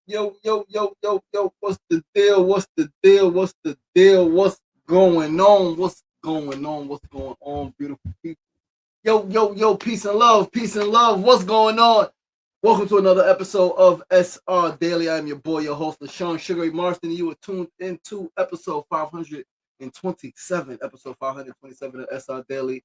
Yo, what's the deal? What's the deal? What's the deal? What's going on? What's going on? What's going on, beautiful people? Yo, peace and love, peace and love. What's going on? Welcome to another episode of SR Daily. I'm your boy, your host, LaShawn Sugary Marston. You are tuned into episode 527, episode 527 of SR Daily.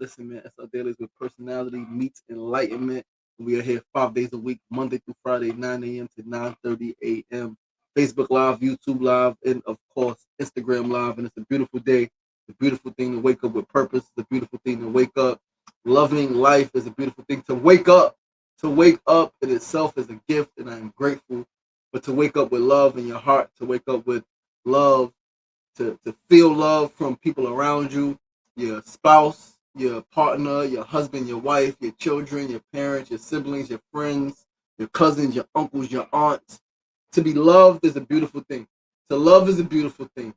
Listen, man, SR Daily is where personality meets enlightenment. We are here 5 days a week, Monday through Friday, 9 a.m. to 9:30 a.m. Facebook Live, YouTube Live, and of course, Instagram Live. And it's a beautiful day. It's a beautiful thing to wake up with purpose. It's a beautiful thing to wake up. Loving life is a beautiful thing to wake up. To wake up in itself is a gift, and I'm grateful. But to wake up with love in your heart, to wake up with love, to feel love from people around you, your spouse, your partner, your husband, your wife, your children, your parents, your siblings, your friends, your cousins, your uncles, your aunts. To be loved is a beautiful thing. To love is a beautiful thing.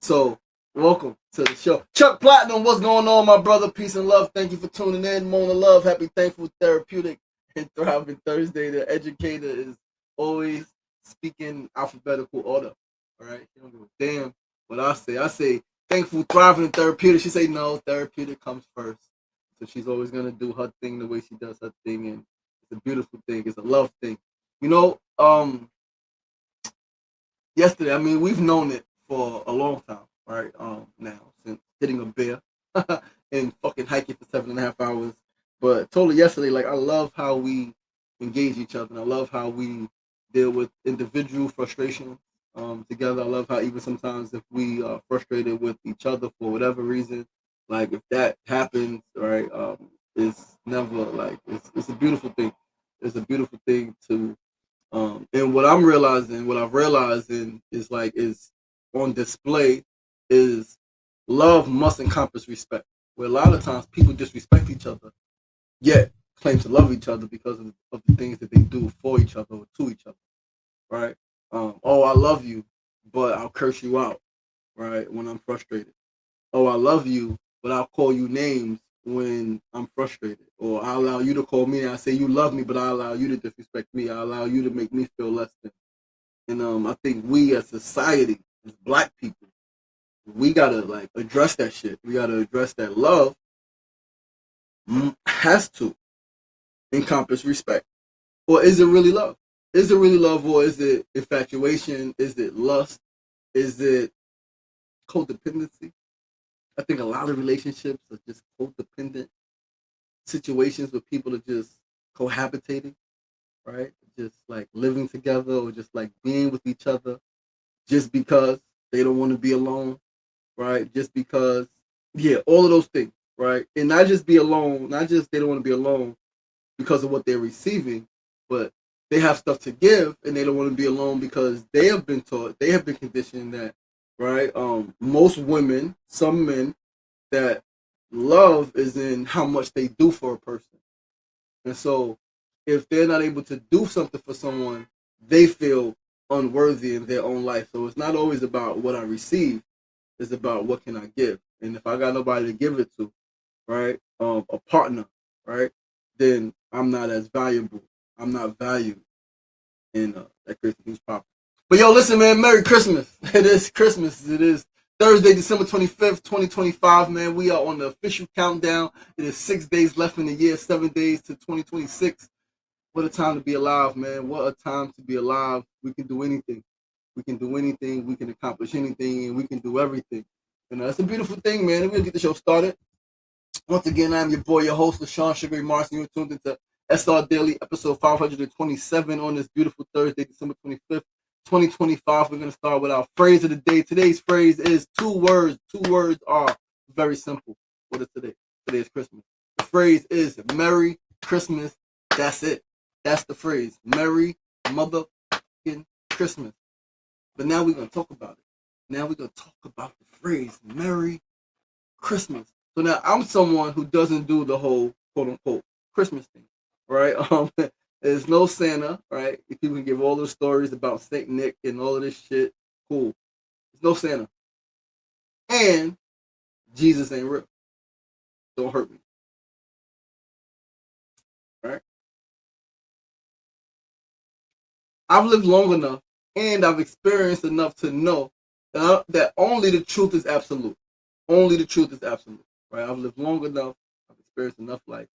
So, welcome to the show. Chuck Platinum, what's going on, my brother? Peace and love. Thank you for tuning in. Mona Love, happy, thankful, therapeutic, and thriving Thursday. The educator is always speaking alphabetical order. All right? You don't give a damn what I say. I say thankful, thriving, and therapeutic. She say no, therapeutic comes first. So she's always gonna do her thing the way she does her thing, and it's a beautiful thing. It's a love thing. You know, yesterday, I mean, we've known it for a long time, right? Now, since hitting a bear and fucking hiking for 7.5 hours. But totally yesterday, like, I love how we engage each other. And I love how we deal with individual frustration together. I love how even sometimes if we are frustrated with each other for whatever reason, like if that happens, right, it's never like, it's a beautiful thing. It's a beautiful thing to and what I'm realizing, what I've realized is on display is love must encompass respect. Where a lot of times people disrespect each other, yet claim to love each other because of the things that they do for each other or to each other, right? Oh, I love you, but I'll curse you out, right? When I'm frustrated. Oh, I love you, but I'll call you names when I'm frustrated. Or I allow you to call me and I say you love me, but I allow you to disrespect me. I allow you to make me feel less than. And I think we as society, as black people, we gotta like address that shit. We gotta address that love has to encompass respect. Or is it really love? Is it really love or is it infatuation? Is it lust? Is it codependency? I think a lot of relationships are just codependent situations where people are just cohabitating, right? Just like living together or just like being with each other just because they don't want to be alone, right? Just because, yeah, all of those things, right? And not just be alone, not just they don't want to be alone because of what they're receiving, but they have stuff to give and they don't want to be alone because they have been taught, they have been conditioned that, right? Most women, some men, that love is in how much they do for a person. And so if they're not able to do something for someone, they feel unworthy in their own life. So it's not always about what I receive, it's about what can I give. And if I got nobody to give it to, right, a partner, right, then I'm not as valuable. I'm not valued. And that creates a huge problem. But yo, listen, man, Merry Christmas. It is Christmas. It is Thursday, December 25th, 2025, man. We are on the official countdown. It is 6 days left in the year, 7 days to 2026. What a time to be alive, man. What a time to be alive. We can do anything. We can do anything. We can accomplish anything, and we can do everything. And it's a beautiful thing, man. We're going to get the show started. Once again, I'm your boy, your host, LaShawn Sugary Marston. You're tuned into SR Daily, episode 527 on this beautiful Thursday, December 25th, 2025. We're going to start with our phrase of the day. Today's phrase is two words. Two words are very simple. What is today? Today is Christmas. The phrase is Merry Christmas. That's it. That's the phrase. Merry motherfucking Christmas. But now we're going to talk about it. Now we're going to talk about the phrase Merry Christmas. So now I'm someone who doesn't do the whole quote unquote Christmas thing, right? There's no Santa, right? If you can give all the stories about Saint Nick and all of this shit, cool. There's no Santa, and Jesus ain't real. Don't hurt me, right? I've lived long enough and I've experienced enough to know that only the truth is absolute. Only the truth is absolute. Right? I've lived long enough. I've experienced enough life.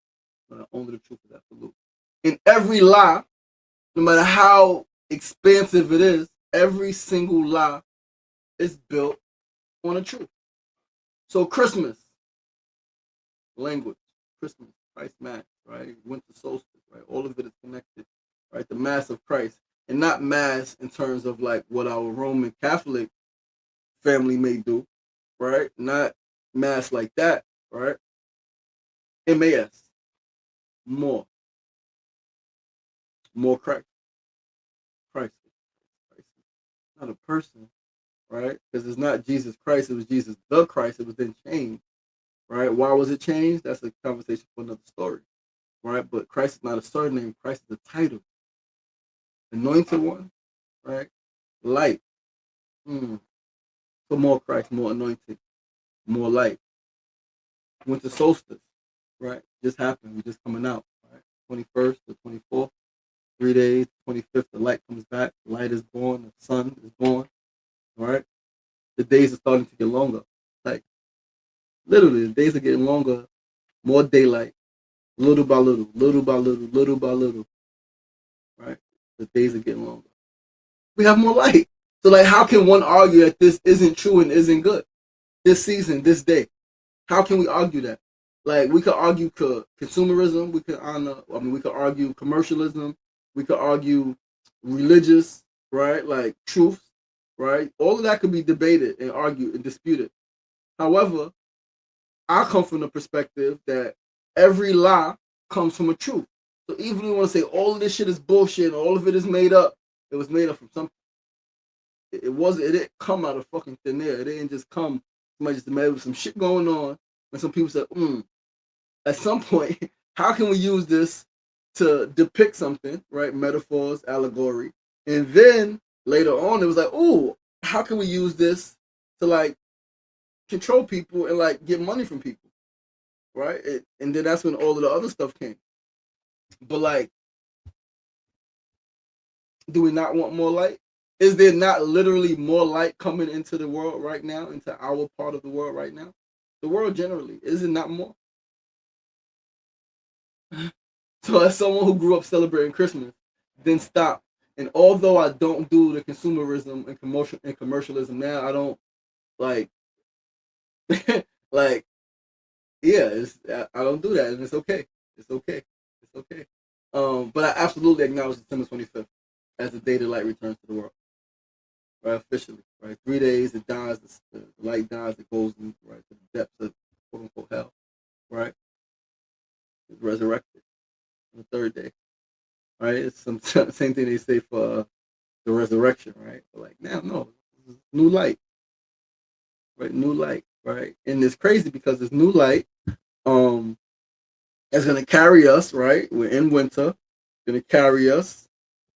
Only the truth is absolute. And every lie, no matter how expansive it is, every single lie is built on a truth. So Christmas, language, Christmas, Christ Mass, right? Winter solstice, right? All of it is connected, right? The Mass of Christ. And not Mass in terms of like what our Roman Catholic family may do, right? Not Mass like that, right? MAS, more. More Christ. Christ. Christ. Not a person, right? Because it's not Jesus Christ, it was Jesus the Christ. It was then changed, right? Why was it changed? That's a conversation for another story, right? But Christ is not a surname. Christ is a title. Anointed one, right? Light. So more Christ, more anointed, more light. Winter solstice, right? Just happened. We're just coming out, right? 21st to 24th, 3 days. 25th, the light comes back. The light is born. The sun is born, right? The days are starting to get longer. Like, literally, the days are getting longer. More daylight, little by little, little by little, little by little, right? The days are getting longer. We have more light. So, like, how can one argue that this isn't true and isn't good? This season, this day. How can we argue that? Like, we could argue consumerism. We could argue commercialism. We could argue religious, right? Like, truths, right? All of that could be debated and argued and disputed. However, I come from the perspective that every lie comes from a truth. So even if you want to say all of this shit is bullshit, all of it is made up, it was made up from something. It didn't come out of fucking thin air. It didn't just come. Somebody just made with some shit going on, and some people said, At some point, how can we use this to depict something, right? Metaphors, allegory, and then later on, it was like, ooh, how can we use this to like control people and like get money from people, right? And then that's when all of the other stuff came. But like, do we not want more light? Is there not literally more light coming into the world right now, into our part of the world right now? The world generally, is it not more? So as someone who grew up celebrating Christmas, then stopped. And although I don't do the consumerism and commercialism now, I don't like like yeah, I don't do that, and it's okay. It's okay. It's okay. But I absolutely acknowledge December 25th as the day the light returns to the world. Right, officially, right? 3 days it dies, the light dies, it goes into right to the depths of quote unquote hell, right? It's resurrected on the third day, right? It's some same thing they say for the resurrection, right? But like now, no, new light, right? New light, right? And it's crazy because this new light, is gonna carry us, right? We're in winter, gonna carry us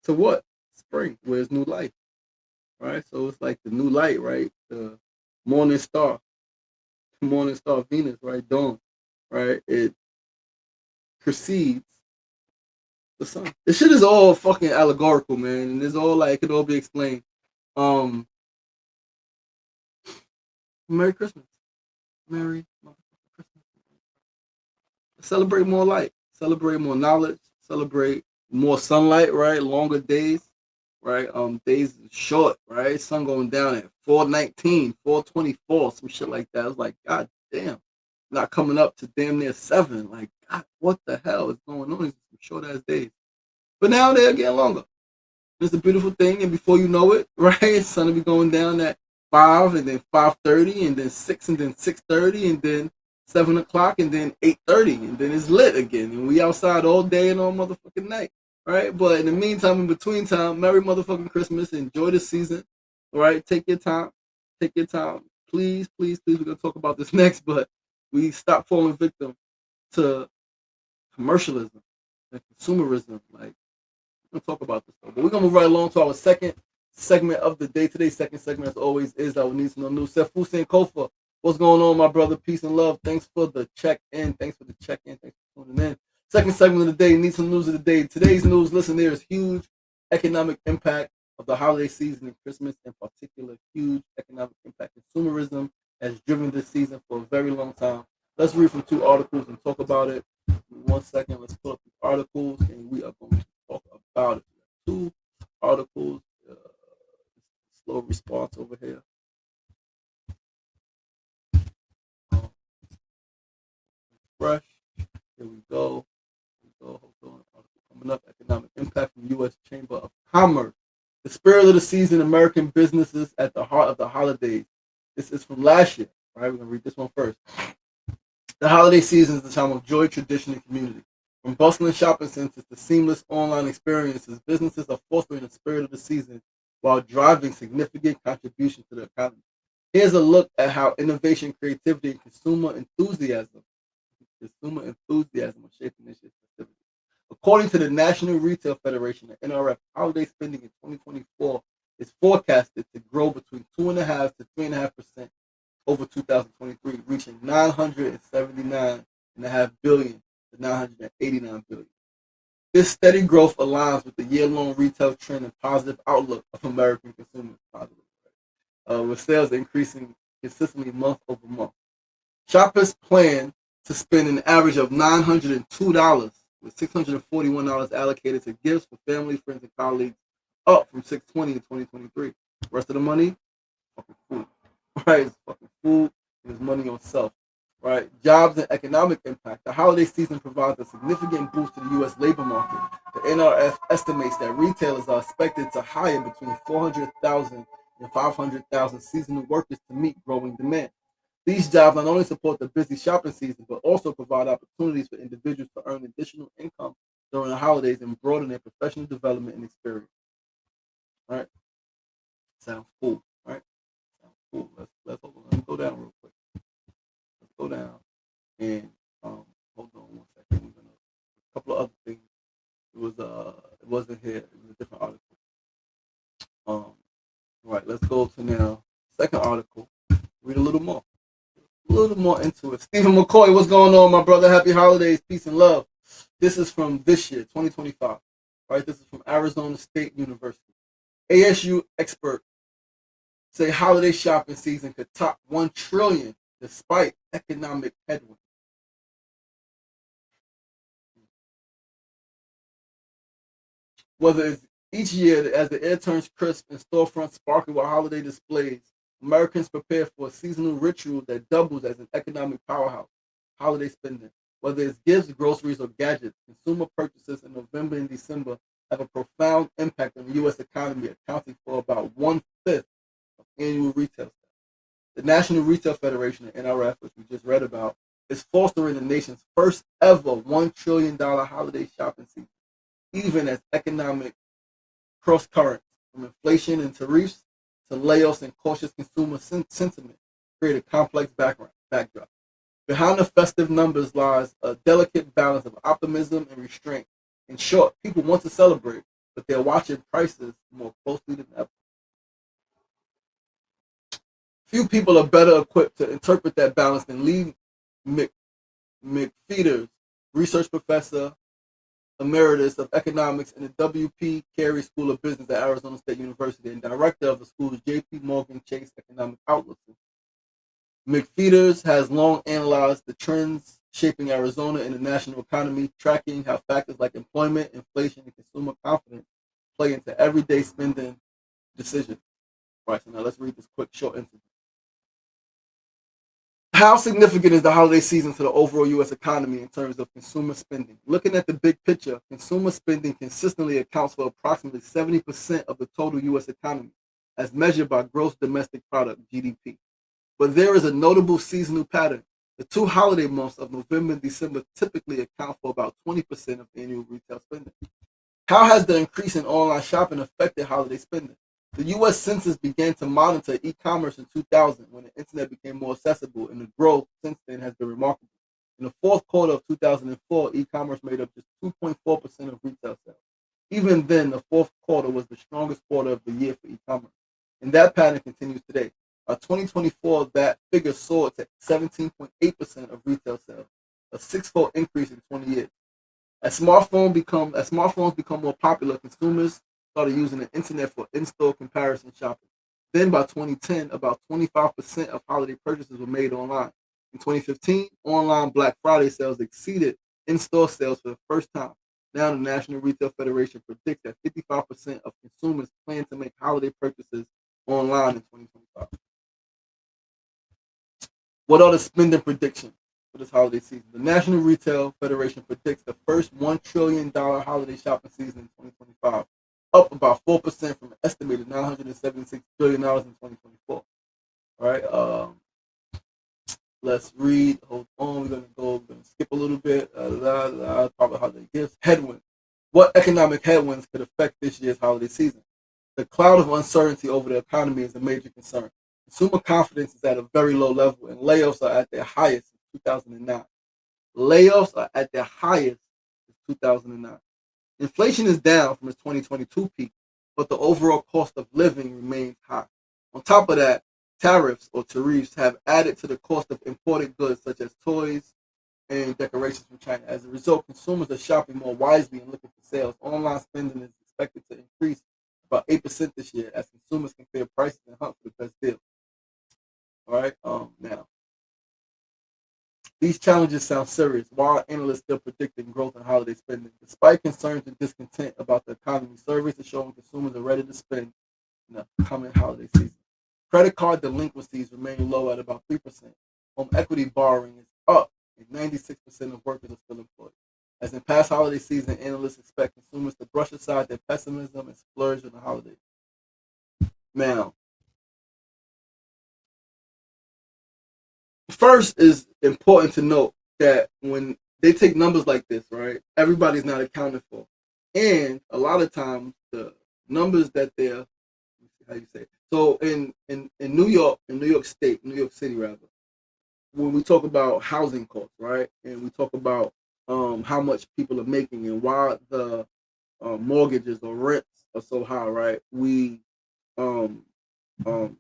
to what? Spring, where it's new life. Right? So it's like the new light, right? The morning star, Venus, right? Dawn, right? It precedes the sun. This shit is all fucking allegorical, man, and it's all like it could all be explained. Merry Christmas, Merry Christmas. Celebrate more light, celebrate more knowledge, celebrate more sunlight, right? Longer days, right? Days short, right? Sun going down at 4:19, 4:24, some shit like that. It's like, god damn, not coming up to damn near 7. Like, god, what the hell is going on? It's some short ass days. But now they're getting longer. It's a beautiful thing, and before you know it, right, sun will be going down at 5, and then 5:30, and then 6, and then 6:30, and then 7 o'clock, and then 8:30, and then it's lit again, and we outside all day and all motherfucking night. Right, but in the meantime, in between time, Merry motherfucking Christmas. Enjoy the season. All right, take your time. Take your time. Please, please, please. We're gonna talk about this next, but we stop falling victim to commercialism and consumerism. Like, we're gonna talk about this stuff. But we're gonna move right along to our second segment of the day. Today's second segment, as always, is our Needs to Know News. Seth Hussein Kofa. What's going on, my brother? Peace and love. Thanks for the check-in. Thanks for tuning in. Second segment of the day, need some news of the day. Today's news, listen, there is huge. Economic impact of the holiday season and Christmas in particular, huge economic impact. Consumerism has driven this season for a very long time. Let's read from two articles and talk about it. 1 second, let's pull up the articles and we are going to talk about it. Two articles, slow response over here. Fresh, here we go. Hold on. Article coming up, economic impact from U.S. Chamber of Commerce. The spirit of the season, American businesses at the heart of the holidays. This is from last year, right? We're going to read this one first. The holiday season is the time of joy, tradition, and community. From bustling shopping centers to seamless online experiences, businesses are fostering the spirit of the season while driving significant contributions to the economy. Here's a look at how innovation, creativity, and consumer enthusiasm are shaping this year's festivities. According to the National Retail Federation, the NRF, holiday spending in 2024 is forecasted to grow between 2.5% to 3.5% over 2023, reaching $979.5 billion to $989 billion. This steady growth aligns with the year-long retail trend and positive outlook of American consumers, with sales increasing consistently month over month. Shoppers plan to spend an average of $902, with $641 allocated to gifts for family, friends, and colleagues, up from $620 in 2023. The rest of the money, fucking food, right? It's fucking food and it's money on self, right? Jobs and economic impact. The holiday season provides a significant boost to the U.S. labor market. The NRF estimates that retailers are expected to hire between 400,000 and 500,000 seasonal workers to meet growing demand. These jobs not only support the busy shopping season, but also provide opportunities for individuals to earn additional income during the holidays and broaden their professional development and experience. All right, sounds cool. All right, sounds cool. Let's go down real quick. Let's go down and hold on 1 second. We're gonna a couple of other things. It wasn't here. It was a different article. Right. Let's go to now second article. Read a little more. Into it. Stephen McCoy, what's going on, my brother? Happy holidays, peace and love. This is from this year, 2025. Right, this is from Arizona State University. ASU experts say holiday shopping season could top $1 trillion despite economic headwinds. Whether it's each year as the air turns crisp and storefronts sparkle with holiday displays, Americans prepare for a seasonal ritual that doubles as an economic powerhouse, holiday spending. Whether it's gifts, groceries, or gadgets, consumer purchases in November and December have a profound impact on the U.S. economy, accounting for about 1/5 of annual retail sales. The National Retail Federation, the NRF, which we just read about, is fostering the nation's first ever $1 trillion holiday shopping season, even as economic cross currents from inflation and tariffs to layoffs and cautious consumer sentiment create a complex backdrop. Behind the festive numbers lies a delicate balance of optimism and restraint. In short, people want to celebrate, but they're watching prices more closely than ever. Few people are better equipped to interpret that balance than Lee McFeeters, research professor emeritus of economics in the W.P. Carey School of Business at Arizona State University and director of the school's J.P. Morgan Chase Economic Outlook. McFeeters has long analyzed the trends shaping Arizona and the national economy, tracking how factors like employment, inflation, and consumer confidence play into everyday spending decisions. Right, so now let's read this quick short interview. How significant is the holiday season to the overall U.S. economy in terms of consumer spending? Looking at the big picture, consumer spending consistently accounts for approximately 70% of the total U.S. economy, as measured by gross domestic product, GDP. But there is a notable seasonal pattern. The two holiday months of November and December typically account for about 20% of annual retail spending. How has the increase in online shopping affected holiday spending? The U.S. Census began to monitor e-commerce in 2000 when the internet became more accessible, and the growth since then has been remarkable. In the fourth quarter of 2004, e-commerce made up just 2.4% of retail sales. Even then, the fourth quarter was the strongest quarter of the year for e-commerce, and that pattern continues today. By 2024, that figure soared to 17.8% of retail sales, a six-fold increase in 20 years. As smartphones become more popular, consumers started using the internet for in-store comparison shopping. Then by 2010, about 25% of holiday purchases were made online. In 2015, online Black Friday sales exceeded in-store sales for the first time. Now, the National Retail Federation predicts that 55% of consumers plan to make holiday purchases online in 2025. What are the spending predictions for this holiday season? The National Retail Federation predicts the first $1 trillion holiday shopping season in 2025, up about 4% from an estimated $976 billion in 2024. All right, let's read. Hold on, we're gonna skip a little bit. Probably holiday gifts. Headwinds. What economic headwinds could affect this year's holiday season? The cloud of uncertainty over the economy is a major concern. Consumer confidence is at a very low level, and layoffs are at their highest since 2009. Layoffs are at their highest since 2009. Inflation is down from its 2022 peak, but the overall cost of living remains high. On top of that, tariffs or tariffs have added to the cost of imported goods such as toys and decorations from China. As a result, consumers are shopping more wisely and looking for sales. Online spending is expected to increase about 8% this year as consumers compare prices and hunt for the best deal. All right. Now, these challenges sound serious. Why are analysts still predicting growth in holiday spending? Despite concerns and discontent about the economy, surveys are showing consumers are ready to spend in the coming holiday season. Credit card delinquencies remain low at about 3%. Home equity borrowing is up, and 96% of workers are still employed. As in past holiday season, analysts expect consumers to brush aside their pessimism and splurge on the holidays. Now, first is important to note that when they take numbers like this, right, everybody's not accounted for. And a lot of times the numbers that they're, how you say it? So in New York, in New York State, New York City rather, when we talk about housing costs, right, and we talk about how much people are making and why the mortgages or rents are so high, right? We um, um,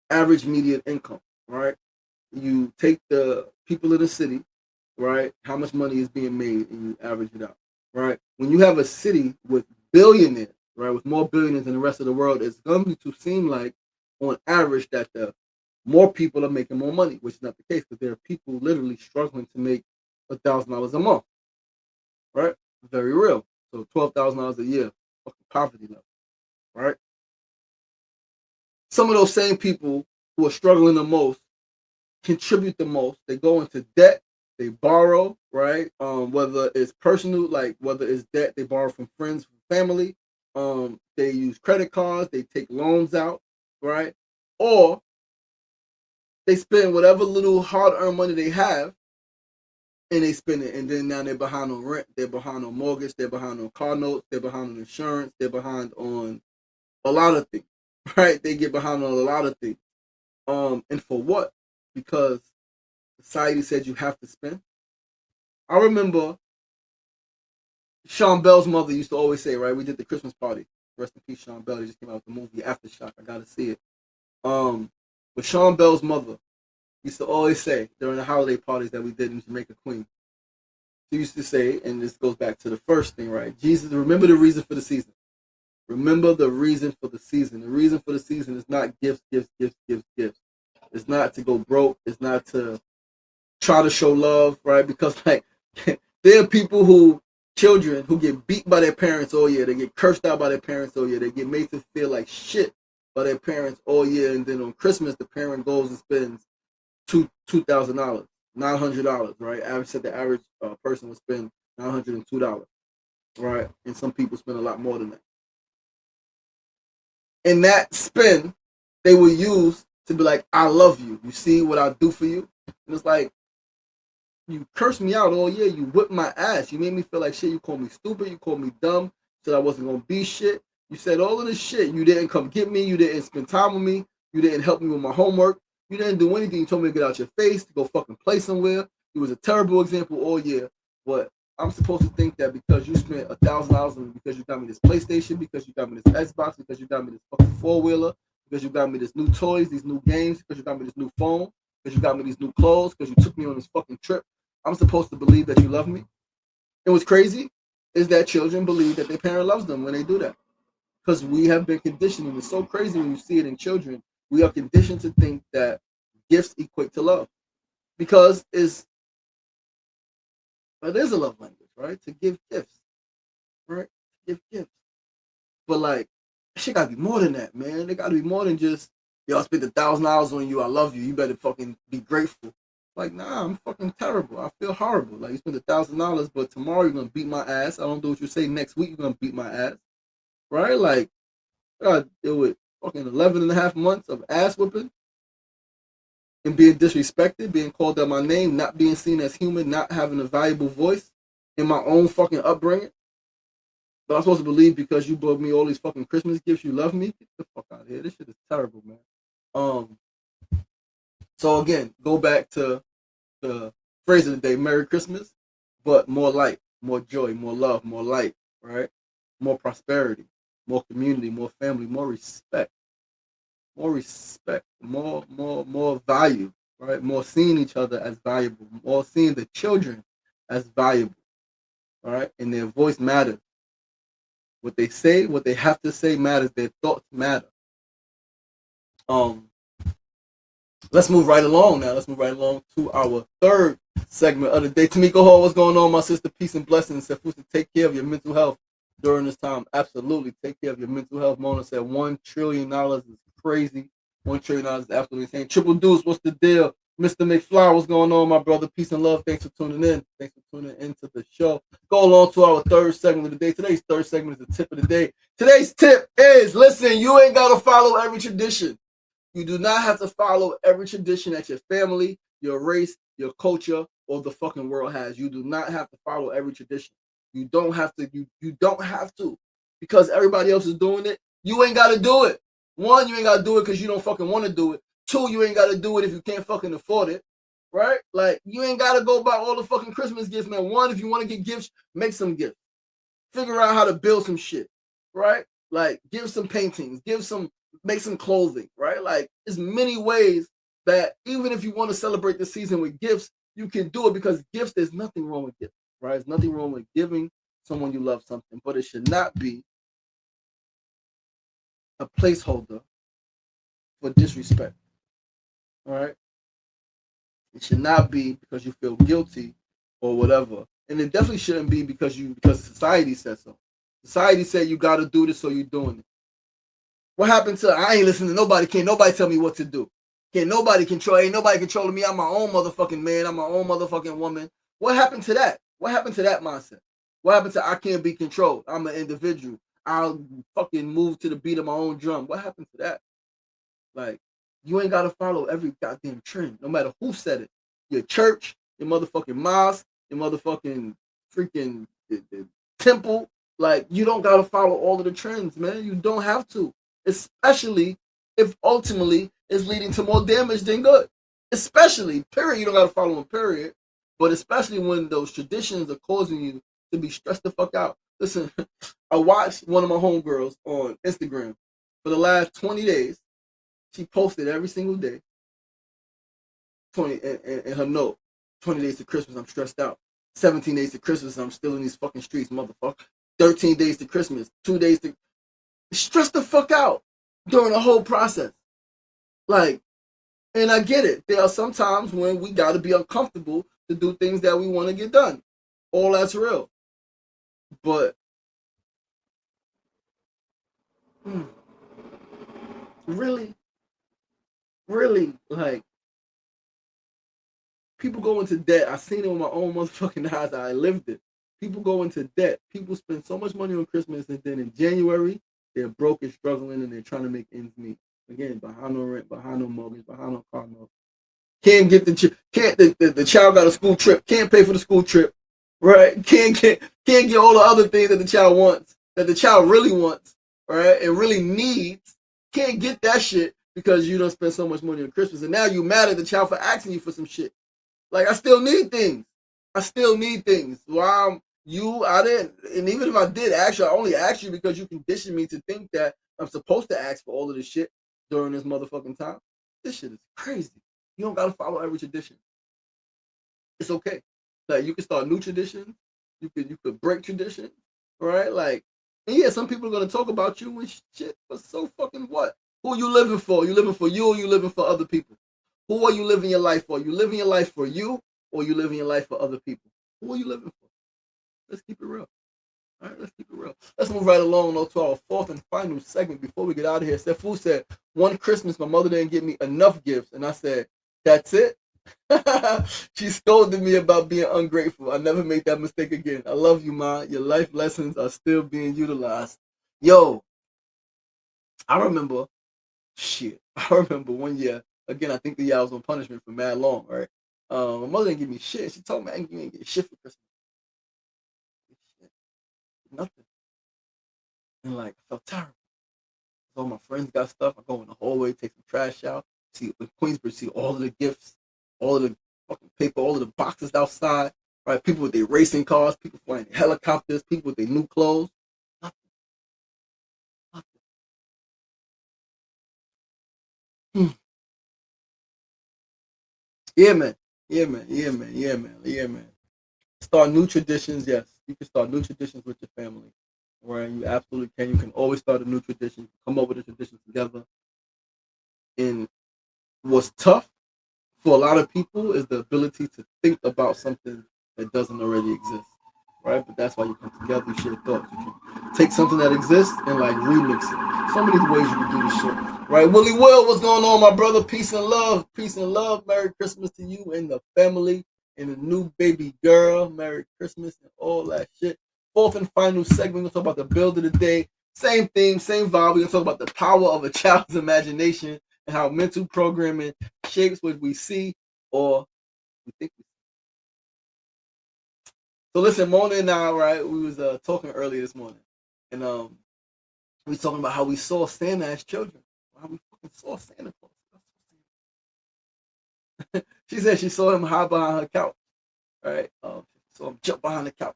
average median income, right? You take the people in the city, right? How much money is being made, and you average it out, right? When you have a city with billionaires, right, with more billionaires than the rest of the world, it's going to seem like, on average, that the more people are making more money, which is not the case because there are people literally struggling to make $1,000 a month, right? Very real. So $12,000 a year, fucking poverty level, right? Some of those same people who are struggling the most contribute the most. They go into debt, they borrow, right? Whether it's personal, like whether it's debt, they borrow from friends, from family. They use credit cards, they take loans out, right? Or they spend whatever little hard-earned money they have, and they spend it, and then now they're behind on rent, they're behind on mortgage, they're behind on car notes, they're behind on insurance, they're behind on a lot of things, right? They get behind on a lot of things. And for what? Because society said you have to spend. I remember Sean Bell's mother used to always say, right? We did the Christmas party. Rest in peace, Sean Bell. He just came out with the movie Aftershock. I gotta see it. But Sean Bell's mother used to always say during the holiday parties that we did in Jamaica, Queens. She used to say, and this goes back to the first thing, right? Jesus, remember the reason for the season. Remember the reason for the season. The reason for the season is not gifts, gifts, gifts, gifts, gifts. It's not to go broke. It's not to try to show love, right? Because like there are people children who get beat by their parents all year. They get cursed out by their parents all year. They get made to feel like shit by their parents all year. And then on Christmas, the parent goes and spends $2,000, $900, right? Average said the average person would spend $902, right? And some people spend a lot more than that. And that spend, they will use to be like, I love you. You see what I do for you? And it's like, you cursed me out all year. You whipped my ass. You made me feel like shit. You called me stupid. You called me dumb. Said I wasn't going to be shit. You said all of this shit. You didn't come get me. You didn't spend time with me. You didn't help me with my homework. You didn't do anything. You told me to get out your face, to go fucking play somewhere. It was a terrible example all year. But I'm supposed to think that because you spent $1,000 and because you got me this PlayStation, because you got me this Xbox, because you got me this fucking four-wheeler, because you got me this new toys, these new games, because you got me this new phone, because you got me these new clothes, because you took me on this fucking trip, I'm supposed to believe that you love me. And what's crazy is that children believe that their parent loves them when they do that. because we have been conditioned, and it's so crazy when you see it in children. We are conditioned to think that gifts equate to love because it is a love language, right? To give gifts, right? To give gifts. But like, shit gotta be more than that, man. It gotta be more than just, yo, I spent $1,000 on you. I love you. You better fucking be grateful. Like, nah, I'm fucking terrible. I feel horrible. Like, you spent $1,000, but tomorrow you're gonna beat my ass. I don't do what you say. Next week you're gonna beat my ass, right? Like, I gotta deal with fucking 11 and a half months of ass whipping and being disrespected, being called out my name, not being seen as human, not having a valuable voice in my own fucking upbringing. But I'm supposed to believe because you bought me all these fucking Christmas gifts, you love me? Get the fuck out of here. This shit is terrible, man. So again, go back to the phrase of the day, Merry Christmas, but more light, more joy, more love, more light, right? More prosperity, more community, more family, more respect, more value, right? More seeing each other as valuable, more seeing the children as valuable, right? And their voice matters. What they say, what they have to say matters. Their thoughts matter. Let's move right along now. Let's move right along to our third segment of the day. Tamika Hall, what's going on, my sister? Peace and blessings. Said, take care of your mental health during this time. Absolutely, take care of your mental health. Mona said $1 trillion is crazy. $1 trillion is absolutely insane. Triple Deuce, what's the deal? Mr. McFly, what's going on, my brother? Peace and love. Thanks for tuning in. Thanks for tuning into the show. Go along to our third segment of the day. Today's third segment is the tip of the day. Today's tip is, listen, you ain't got to follow every tradition. You do not have to follow every tradition that your family, your race, your culture, or the fucking world has. You do not have to follow every tradition. You don't have to. You don't have to. Because everybody else is doing it, you ain't got to do it. One, you ain't got to do it because you don't fucking want to do it. Two, you ain't got to do it if you can't fucking afford it. Right? Like, you ain't got to go buy all the fucking Christmas gifts, man. One, if you want to get gifts, make some gifts. Figure out how to build some shit. Right? Like, give some paintings. Make some clothing, right? Like, there's many ways that even if you want to celebrate the season with gifts, you can do it because gifts, there's nothing wrong with gifts, right? There's nothing wrong with giving someone you love something, but it should not be a placeholder for disrespect, all right? It should not be because you feel guilty or whatever. And it definitely shouldn't be because society said so. Society said you got to do this, so you're doing it. What happened to, I ain't listening to nobody, can't nobody tell me what to do. Ain't nobody controlling me. I'm my own motherfucking man. I'm my own motherfucking woman. What happened to that? What happened to that mindset? What happened to I can't be controlled? I'm an individual. I'll fucking move to the beat of my own drum. What happened to that? Like, you ain't gotta follow every goddamn trend, no matter who said it. Your church, your motherfucking mosque, your motherfucking freaking the temple. Like, you don't gotta follow all of the trends, man. You don't have to. Especially if ultimately it's leading to more damage than good. Especially, period. You don't gotta follow them, period. But especially when those traditions are causing you to be stressed the fuck out. Listen, I watched one of my homegirls on Instagram for the last 20 days. She posted every single day 20 in her note. 20 days to Christmas, I'm stressed out. 17 days to Christmas, I'm still in these fucking streets, motherfucker. 13 days to Christmas, 2 days to stress the fuck out during the whole process. Like, and I get it. There are some times when we gotta be uncomfortable to do things that we want to get done. All that's real. But really, like, people go into debt. I seen it with my own motherfucking eyes. I lived it. People go into debt. People spend so much money on Christmas, and then in January, they're broke and struggling, and they're trying to make ends meet. Again, behind no rent, behind no mortgage, behind no car note. Can't get the child got a school trip. Can't pay for the school trip, right? Can't get all the other things that the child wants, that the child really wants, right? And really needs. Can't get that shit because you don't spend so much money on Christmas, and now you mad at the child for asking you for some shit. Like, I still need things. While I didn't, and even if I did ask you, I only asked you because you conditioned me to think that I'm supposed to ask for all of this shit during this motherfucking time. This shit is crazy. You don't gotta follow every tradition. It's okay. Like, you can start new traditions. You could break tradition, right? Like, And yeah, some people are gonna talk about you and shit, but so fucking what? Who are you living for? You living for you, or you living for other people? Who are you living your life for? You living your life for you, or you living your life for other people? Who are you living for? Let's keep it real. All right, let's keep it real. Let's move right along though, to our fourth and final segment before we get out of here. Steph Fu said, one Christmas, my mother didn't give me enough gifts. And I said, that's it? She scolded me about being ungrateful. I never make that mistake again. I love you, Ma. Your life lessons are still being utilized. Yo, I remember, shit. I remember one year, again, I think the year I was on punishment for mad long, right? My mother didn't give me shit. She told me I didn't get shit for Christmas. Shit, nothing. And like, I felt terrible. All my friends got stuff. I go in the hallway, take some trash out. See in Queensbridge, see all of the gifts, all of the fucking paper, all of the boxes outside. Right, people with their racing cars, people flying helicopters, people with their new clothes. Nothing, nothing. Hmm. Yeah, man. Yeah, man. Yeah, man. Yeah, man. Yeah, man. Start new traditions. Yes, you can start new traditions with your family. Right, you absolutely can. You can always start a new tradition. Come up with a tradition together. And what's tough for a lot of people is the ability to think about something that doesn't already exist, right? But that's why you come together, you share thoughts. You can take something that exists and like remix it. So many ways you can do this shit, right? Willie Will, what's going on, my brother? Peace and love, peace and love. Merry Christmas to you and the family and the new baby girl. Merry Christmas and all that shit. Fourth and final segment, we're gonna talk about the build of the day. Same theme, same vibe. We're gonna talk about the power of a child's imagination and how mental programming shapes what we see or we think we see. So listen, Mona and I, right, we was talking earlier this morning. And we was talking about how we saw Santa as children. How we fucking saw Santa Claus. She said she saw him hide behind her couch, right? She saw him jump behind the couch.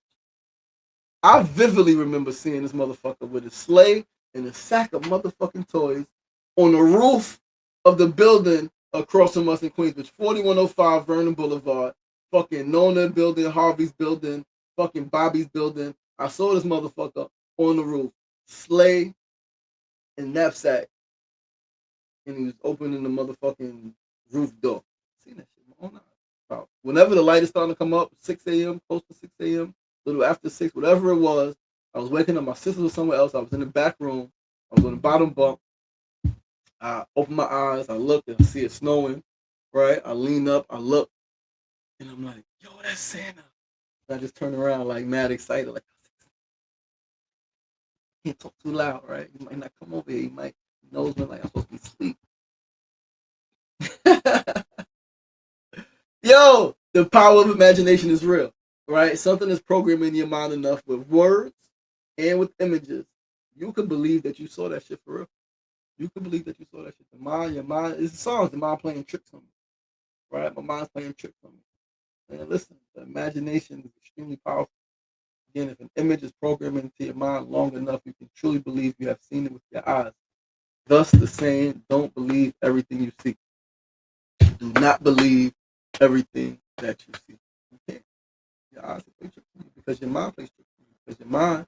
I vividly remember seeing this motherfucker with a sleigh and a sack of motherfucking toys on the roof of the building across from us in Queensbridge, 4105 Vernon Boulevard, fucking Nona building, Harvey's building, fucking Bobby's building. I saw this motherfucker on the roof, sleigh and knapsack, and he was opening the motherfucking roof door. Seen that shit all night. Whenever the light is starting to come up, 6 a.m., close to 6 a.m., a little after 6, whatever it was, I was waking up. My sister was somewhere else. I was in the back room. I was on the bottom bunk. I open my eyes. I look and I see it snowing. Right? I lean up. I look. And I'm like, yo, that's Santa. And I just turn around like mad excited. Like, I can't talk too loud, right? He might not come over here. He might knows me like I'm supposed to be asleep. Yo, the power of imagination is real, right? Something is programmed in your mind enough with words and with images. You can believe that you saw that shit for real. You can believe that you saw that shit. The mind, your mind, it's songs. The mind playing tricks on me, right? My mind's playing tricks on me. And listen, the imagination is extremely powerful. Again, if an image is programmed into your mind long enough, you can truly believe you have seen it with your eyes. Thus, the saying, don't believe everything you see. Do not believe everything that you see. You can't. Your eyes play tricks on you because your mind plays tricks on you. Because your mind,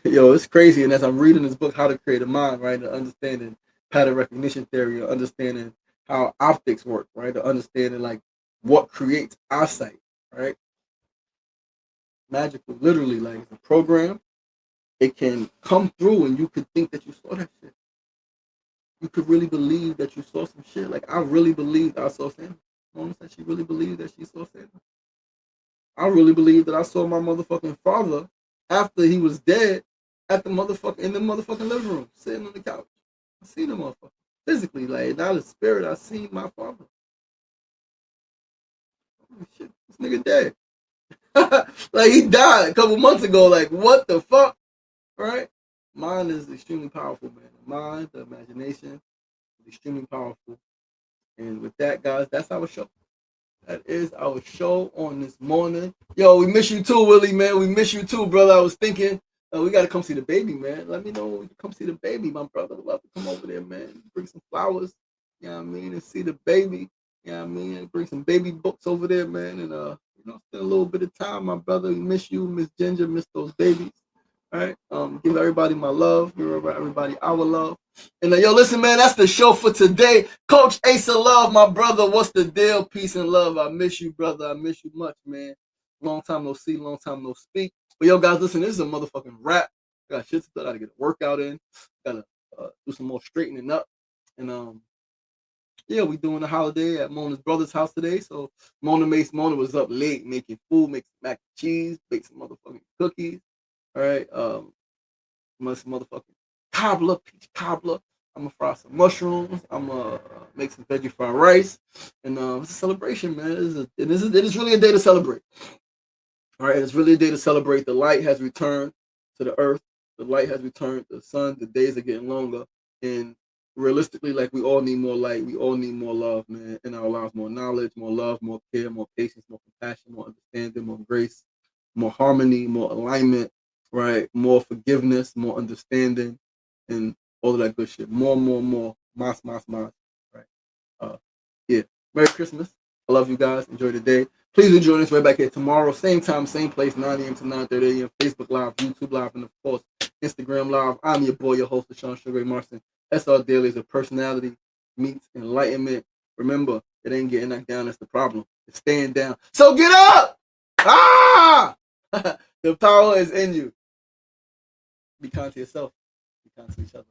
yo, it's crazy. And as I'm reading this book, How to Create a Mind, right, and understanding pattern recognition theory, or understanding how optics work, right, or understanding like what creates eyesight, right, magical, literally, like it's a program. It can come through, and you could think that you saw that shit. You could really believe that you saw some shit. Like I really believed I saw Santa. Mama said she really believed that she saw Santa. I really believe that I saw my motherfucking father after he was dead at the motherfucking in the motherfucking living room, sitting on the couch. I seen the motherfucker physically, like not a spirit. I seen my father. Holy shit, this nigga dead. Like he died a couple months ago. Like what the fuck, right? Mind is extremely powerful, man. The mind, the imagination, is extremely powerful. And with that, guys, that's our show. That is our show on this morning. Yo, we miss you too, Willie, man. We miss you too, brother. I was thinking we got to come see the baby, man. Let me know when we can come see the baby. My brother would love to come over there, man. Bring some flowers, you know what I mean, and see the baby, you know what I mean, and bring some baby books over there, man, and spend a little bit of time, my brother. We miss you, Miss Ginger, miss those babies. All right. Give everybody my love. Give everybody our love. And yo, listen, man, that's the show for today. Coach Ace of Love, my brother. What's the deal? Peace and love. I miss you, brother. I miss you much, man. Long time no see, long time no speak. But yo, guys, listen, this is a motherfucking wrap. I got shit to do. I gotta get a workout in. Gotta do some more straightening up. And yeah, we doing a holiday at Mona's brother's house today. So Mona was up late making food, making some mac and cheese, baked some motherfucking cookies. All right. Some motherfucking cobbler, peach cobbler. I'm gonna fry some mushrooms. I'm gonna make some veggie fried rice, and it's a celebration, man. It is really a day to celebrate. All right, it's really a day to celebrate. The light has returned to the earth. The light has returned to the sun. The days are getting longer, and realistically, like we all need more light. We all need more love, man, in our lives. More knowledge, more love, more care, more patience, more compassion, more understanding, more grace, more harmony, more alignment, right? More forgiveness, more understanding, and all of that good shit. More. Mas, right? Yeah. Merry Christmas. I love you guys. Enjoy the day. Please do join us right back here tomorrow. Same time, same place, 9 a.m. to 9:30 a.m. Facebook Live, YouTube Live, and of course, Instagram Live. I'm your boy, your host, Sean Sugar Ray Marston. SRDaily is a personality meets enlightenment. Remember, it ain't getting knocked down. That's the problem. It's staying down. So get up! Ah! The power is in you. Be kind to yourself. Be kind to each other.